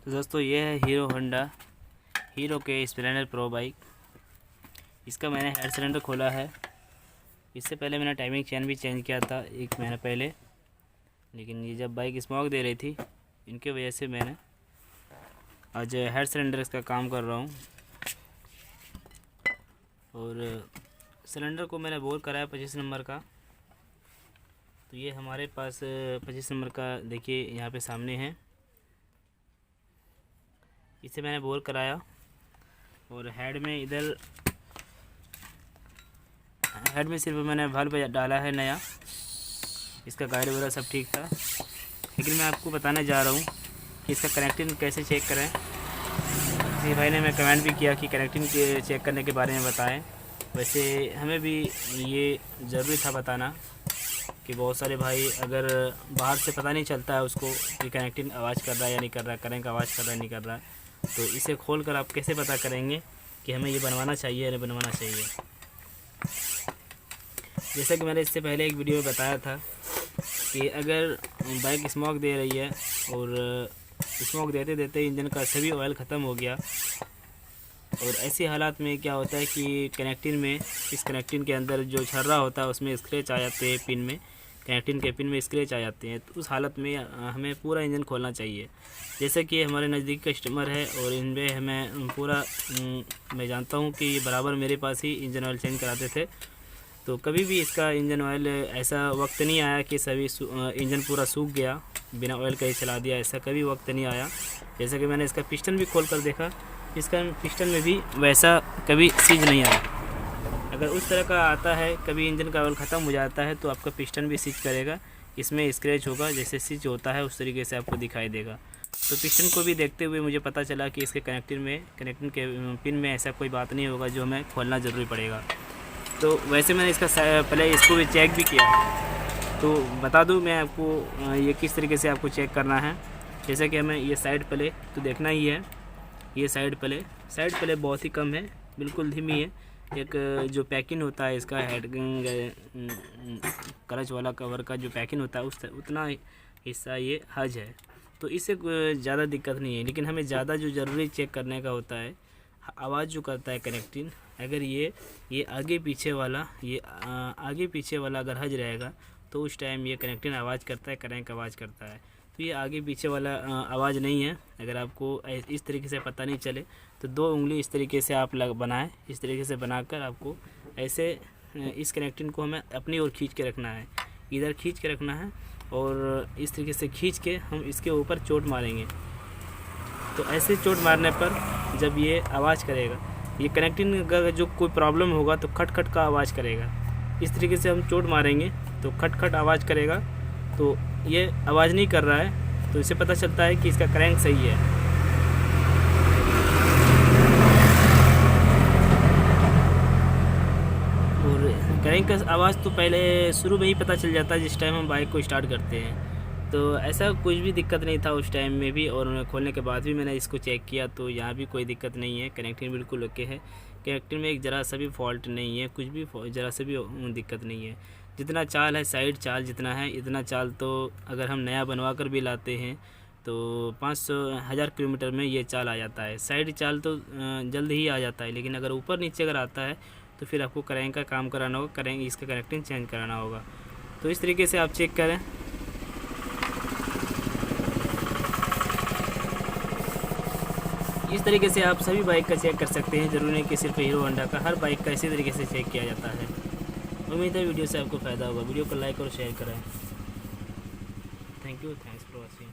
तो दोस्तों ये है हीरो होंडा हीरो के स्प्लेंडर प्रो बाइक। इसका मैंने हेड सिलेंडर खोला है। इससे पहले मैंने टाइमिंग चेन भी चेंज किया था 1 महीना पहले, लेकिन ये जब बाइक स्मोक दे रही थी इनके वजह से मैंने आज हेड सिलेंडर इसका काम कर रहा हूँ। और सिलेंडर को मैंने बोर कराया 25 नंबर का। तो ये हमारे पास 25 नंबर का देखिए यहाँ पे सामने है, इसे मैंने बोर कराया। और हेड में सिर्फ मैंने बल्ब डाला है नया, इसका गाइड वगैरह सब ठीक था। लेकिन मैं आपको बताने जा रहा हूँ कि इसका कनेक्टिंग कैसे चेक करें। किसी भाई ने मैं कमेंट भी किया कि कनेक्टिंग के चेक करने के बारे में बताएं। वैसे हमें भी ये ज़रूरी था बताना कि बहुत सारे भाई अगर बाहर से पता नहीं चलता है उसको कि कनेक्टिंग आवाज़ कर रहा है या नहीं कर रहा है, करेंट आवाज़ कर रहा है नहीं कर रहा है, तो इसे खोल कर आप कैसे पता करेंगे कि हमें ये बनवाना चाहिए या नहीं बनवाना चाहिए। जैसा कि मैंने इससे पहले एक वीडियो में बताया था कि अगर बाइक स्मोक दे रही है और स्मोक देते देते इंजन का सभी ऑयल ख़त्म हो गया, और ऐसी हालात में क्या होता है कि इस कनेक्टिंग के अंदर जो छर्रा होता है उसमें स्क्रैच आ जाते हैं, पिन में कनेक्टिंग के पिन में स्क्रैच आ जाते हैं, तो उस हालत में हमें पूरा इंजन खोलना चाहिए। जैसे कि हमारे नज़दीक कस्टमर है और इनमें हमें पूरा मैं जानता हूँ कि बराबर मेरे पास ही इंजन ऑयल चेंज कराते थे। तो कभी भी इसका इंजन ऑयल ऐसा वक्त नहीं आया कि सभी इंजन पूरा सूख गया, बिना ऑयल का ही चला दिया, ऐसा कभी वक्त नहीं आया। जैसे कि मैंने इसका पिस्टन भी खोल कर देखा, इसका पिस्टन में भी वैसा कभी सीज नहीं आया। अगर उस तरह का आता है, कभी इंजन का ऑयल ख़त्म हो जाता है तो आपका पिस्टन भी सीज करेगा, इसमें स्क्रैच होगा, जैसे सीज होता है उस तरीके से आपको दिखाई देगा। तो पिस्टन को भी देखते हुए मुझे पता चला कि इसके कनेक्टिंग के पिन में ऐसा कोई बात नहीं होगा जो हमें खोलना ज़रूरी पड़ेगा। तो वैसे मैंने इसका पहले इसको भी चेक भी किया, तो बता दूं मैं आपको ये किस तरीके से आपको चेक करना है। जैसे कि हमें ये साइड प्ले तो देखना ही है। ये साइड प्ले बहुत ही कम है, बिल्कुल धीमी है। एक जो पैकिंग होता है इसका हेड क्लच वाला कवर का जो पैकिंग होता है उतना हिस्सा ये हज है, तो इससे ज़्यादा दिक्कत नहीं है। लेकिन हमें ज़्यादा जो ज़रूरी चेक करने का होता है आवाज़ जो करता है कनेक्टिंग, अगर ये आगे पीछे वाला अगर हज रहेगा तो उस टाइम ये कनेक्टिंग आवाज़ करता है, करेंट आवाज़ करता है। तो ये आगे पीछे वाला आवाज़ नहीं है। अगर आपको इस तरीके से पता नहीं चले तो 2 उंगली इस तरीके से आप बनाएं, इस तरीके से बनाकर आपको ऐसे इस कनेक्टिंग को हमें अपनी ओर खींच के रखना है, इधर खींच के रखना है और इस तरीके से खींच के हम इसके ऊपर चोट मारेंगे। तो ऐसे चोट मारने पर जब ये आवाज़ करेगा, ये कनेक्टिंग का जो कोई प्रॉब्लम होगा तो खट खट का आवाज़ करेगा। इस तरीके से हम चोट मारेंगे तो खट खट आवाज़ करेगा। तो ये आवाज़ नहीं कर रहा है तो इससे पता चलता है कि इसका क्रैंक सही है। और क्रैंक का आवाज़ तो पहले शुरू में ही पता चल जाता है जिस टाइम हम बाइक को स्टार्ट करते हैं। तो ऐसा कुछ भी दिक्कत नहीं था उस टाइम में भी, और खोलने के बाद भी मैंने इसको चेक किया तो यहाँ भी कोई दिक्कत नहीं है। कनेक्टिंग बिल्कुल ओके है, कनेक्टिंग में एक ज़रा सा भी फॉल्ट नहीं है, कुछ भी ज़रा सा भी दिक्कत नहीं है। जितना चाल है, साइड चाल जितना है, इतना चाल तो अगर हम नया बनवा कर भी लाते हैं तो 500-1000 किलोमीटर में ये चाल आ जाता है। साइड चाल तो जल्द ही आ जाता है, लेकिन अगर ऊपर नीचे अगर आता है तो फिर आपको करेंट का काम कराना होगा, करेंट इसका कनेक्टिंग चेंज कराना होगा। तो इस तरीके से आप चेक करें। इस तरीके से आप सभी बाइक का चेक कर सकते हैं, ज़रूरी नहीं कि सिर्फ हीरो होंडा का, हर बाइक का इसी तरीके से चेक किया जाता है। उम्मीद है वीडियो से आपको फ़ायदा होगा। वीडियो को लाइक और शेयर करें। Thank you, thanks for watching.